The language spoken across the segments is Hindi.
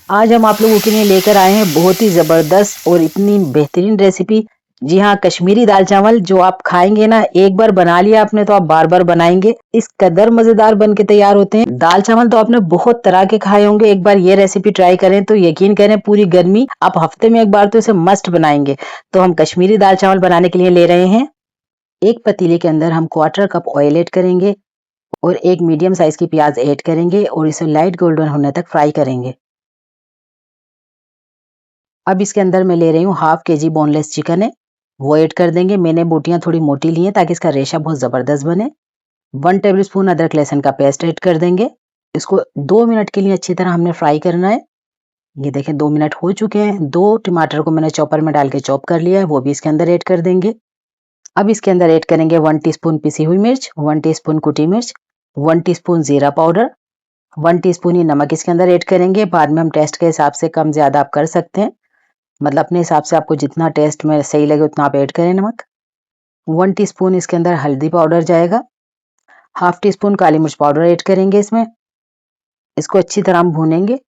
आज हम आप लोगों के लिए लेकर आए हैं बहुत ही ज़बरदस्त और इतनी बेहतरीन रेसिपी। जी हाँ, कश्मीरी दाल चावल जो आप खाएंगे ना, एक बार बना लिया आपने तो आप बार बार बनाएंगे। इस कदर मजेदार बन के तैयार होते हैं। दाल चावल तो आपने बहुत तरह के खाए होंगे, एक बार ये रेसिपी ट्राई करें तो यकीन करें पूरी गर्मी आप हफ्ते में एक बार तो इसे मस्ट बनाएंगे। तो हम कश्मीरी दाल चावल बनाने के लिए ले रहे हैं। एक पतीले के अंदर हम क्वार्टर कप ऑयल ऐड करेंगे और एक मीडियम साइज की प्याज ऐड करेंगे और इसे लाइट गोल्डन होने तक फ्राई करेंगे। अब इसके अंदर मैं ले रही हूँ हाफ केजी बोनलेस चिकन है, वो ऐड कर देंगे। मैंने बोटियां थोड़ी मोटी ली हैं ताकि इसका रेशा बहुत जबरदस्त बने। 1 टेबल स्पून अदरक लहसुन का पेस्ट ऐड कर देंगे। इसको 2 मिनट के लिए अच्छी तरह हमने फ्राई करना है। ये देखें 2 मिनट हो चुके हैं। 2 टमाटर को मैंने चॉपर में डाल के चॉप कर लिया है, वो भी इसके अंदर ऐड कर देंगे। अब इसके अंदर ऐड करेंगे 1 टीस्पून पिसी हुई मिर्च, 1 टीस्पून कुटी मिर्च, 1 टीस्पून जीरा पाउडर, 1 टीस्पून ही नमक इसके अंदर ऐड करेंगे। बाद में हम टेस्ट के हिसाब से कम ज्यादा आप कर सकते हैं, मतलब अपने हिसाब से आपको जितना टेस्ट में सही लगे उतना आप ऐड करें नमक। 1 टीस्पून इसके अंदर हल्दी पाउडर जाएगा। हाफ टी स्पून काली मिर्च पाउडर ऐड करेंगे इसमें। इसको अच्छी तरह हम भूनेंगे।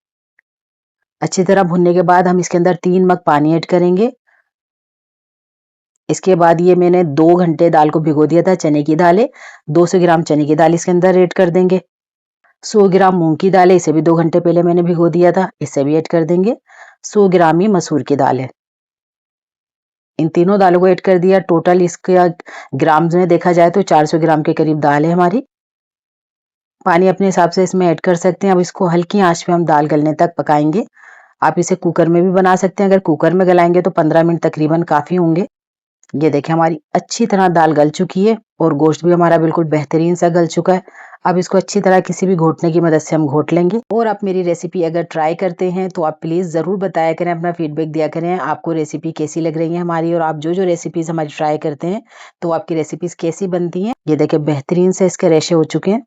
अच्छी तरह भूनने के बाद हम इसके अंदर 3 मग पानी ऐड करेंगे। इसके बाद ये मैंने 2 घंटे दाल को भिगो दिया था, चने की दाल है। 200 ग्राम चने की दाल इसके अंदर ऐड कर देंगे। 100 ग्राम मूंग की दाल है, इसे भी 2 घंटे पहले मैंने भिगो दिया था, इसे भी ऐड कर देंगे। 100 ग्राम ही मसूर की दाल है। इन तीनों दालों को ऐड कर दिया। टोटल इसका ग्राम्स में देखा जाए तो 400 ग्राम के करीब दाल है हमारी। पानी अपने हिसाब से इसमें ऐड कर सकते हैं। अब इसको हल्की आंच पे हम दाल गलने तक पकाएंगे। आप इसे कुकर में भी बना सकते हैं, अगर कुकर में गलाएंगे तो 15 मिनट तकरीबन काफी होंगे। ये देखिए हमारी अच्छी तरह दाल गल चुकी है और गोश्त भी हमारा बिल्कुल बेहतरीन सा गल चुका है। अब इसको अच्छी तरह किसी भी घोटने की मदद से हम घोट लेंगे। और आप मेरी रेसिपी अगर ट्राई करते हैं तो आप प्लीज़ ज़रूर बताया करें, अपना फीडबैक दिया करें आपको रेसिपी कैसी लग रही है हमारी, और आप जो जो रेसिपीज़ हमारी ट्राई करते हैं तो आपकी रेसिपीज़ कैसी बनती हैं। ये देखिए बेहतरीन से इसके रेशे हो चुके हैं।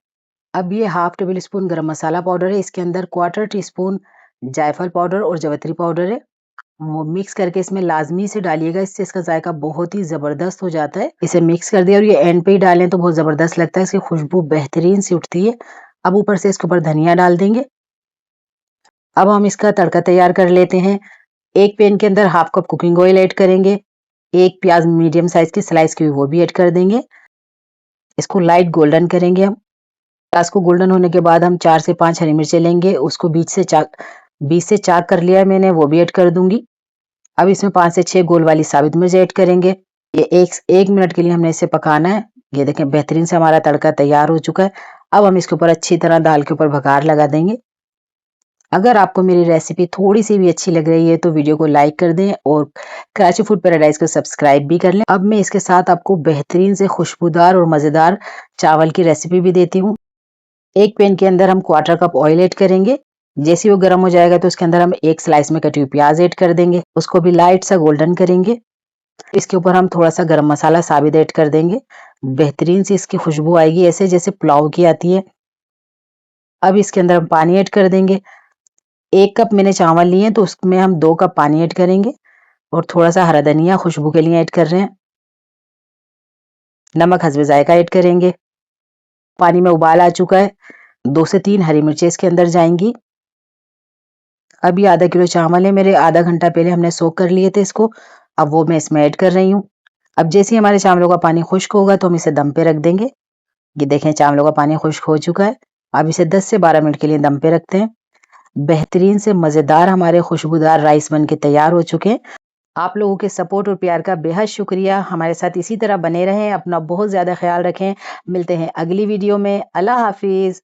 अब ये हाफ टेबल स्पून गरम मसाला पाउडर है, इसके अंदर 1/4 टीस्पून जायफल पाउडर और जवित्री पाउडर है, वो मिक्स करके इसमें लाजमी से डालिएगा, इससे इसका जायका बहुत ही जबरदस्त हो जाता है। इसे मिक्स कर दिया और ये एंड पे ही डालें तो बहुत जबरदस्त लगता है, इसकी खुशबू बेहतरीन सी उठती है। अब ऊपर से इसके ऊपर धनिया डाल देंगे। अब हम इसका तड़का तैयार कर लेते हैं। एक पैन के अंदर half cup cooking oil add करेंगे। एक प्याज मीडियम साइज की स्लाइस की हुई वो भी ऐड कर देंगे। इसको लाइट गोल्डन करेंगे हम। प्याज को गोल्डन होने के बाद हम 4 से 5 हरी मिर्चें लेंगे, उसको बीच से चाक कर लिया है मैंने, वो भी ऐड कर दूंगी। अब इसमें 5 से 6 गोल वाली साबित मिर्च ऐड करेंगे। ये एक मिनट के लिए हमने इसे पकाना है। ये देखें बेहतरीन से हमारा तड़का तैयार हो चुका है। अब हम इसके ऊपर अच्छी तरह दाल के ऊपर भगार लगा देंगे। अगर आपको मेरी रेसिपी थोड़ी सी भी अच्छी लग रही है तो वीडियो को लाइक कर दें और कराची फूड पैराडाइज को सब्सक्राइब भी कर लें। अब मैं इसके साथ आपको बेहतरीन से खुशबूदार और मज़ेदार चावल की रेसिपी भी देती हूँ। एक पैन के अंदर हम 1/4 कप ऑयल ऐड करेंगे। जैसे वो गर्म हो जाएगा तो उसके अंदर हम एक स्लाइस में कटी हुई प्याज ऐड कर देंगे, उसको भी लाइट सा गोल्डन करेंगे। इसके ऊपर हम थोड़ा सा गरम मसाला साबित ऐड कर देंगे। बेहतरीन सी इसकी खुशबू आएगी, ऐसे जैसे पुलाव की आती है। अब इसके अंदर हम पानी ऐड कर देंगे। 1 कप मैंने चावल लिए तो उसमें हम 2 कप पानी ऐड करेंगे और थोड़ा सा हरा धनिया खुशबू के लिए ऐड कर रहे हैं। नमक हस्बे जायका ऐड करेंगे। पानी में उबाल आ चुका है। 2 से 3 हरी मिर्चें इसके अंदर जाएंगी। अब ये आधा किलो चावल है मेरे, आधा घंटा पहले हमने सोक कर लिए थे इसको। अब वो मैं इसमें ऐड कर रही हूँ। अब जैसे ही हमारे चावलों का पानी खुश्क होगा तो हम इसे दम पे रख देंगे। ये देखें चावलों का पानी खुश्क हो चुका है। अब इसे 10 से 12 मिनट के लिए दम पे रखते हैं। बेहतरीन से मज़ेदार हमारे खुशबूदार राइस बन के तैयार हो चुके हैं। आप लोगों के सपोर्ट और प्यार का बेहद शुक्रिया। हमारे साथ इसी तरह बने रहें। अपना बहुत ज़्यादा ख्याल रखें। मिलते हैं अगली वीडियो में। अल्लाह हाफिज़।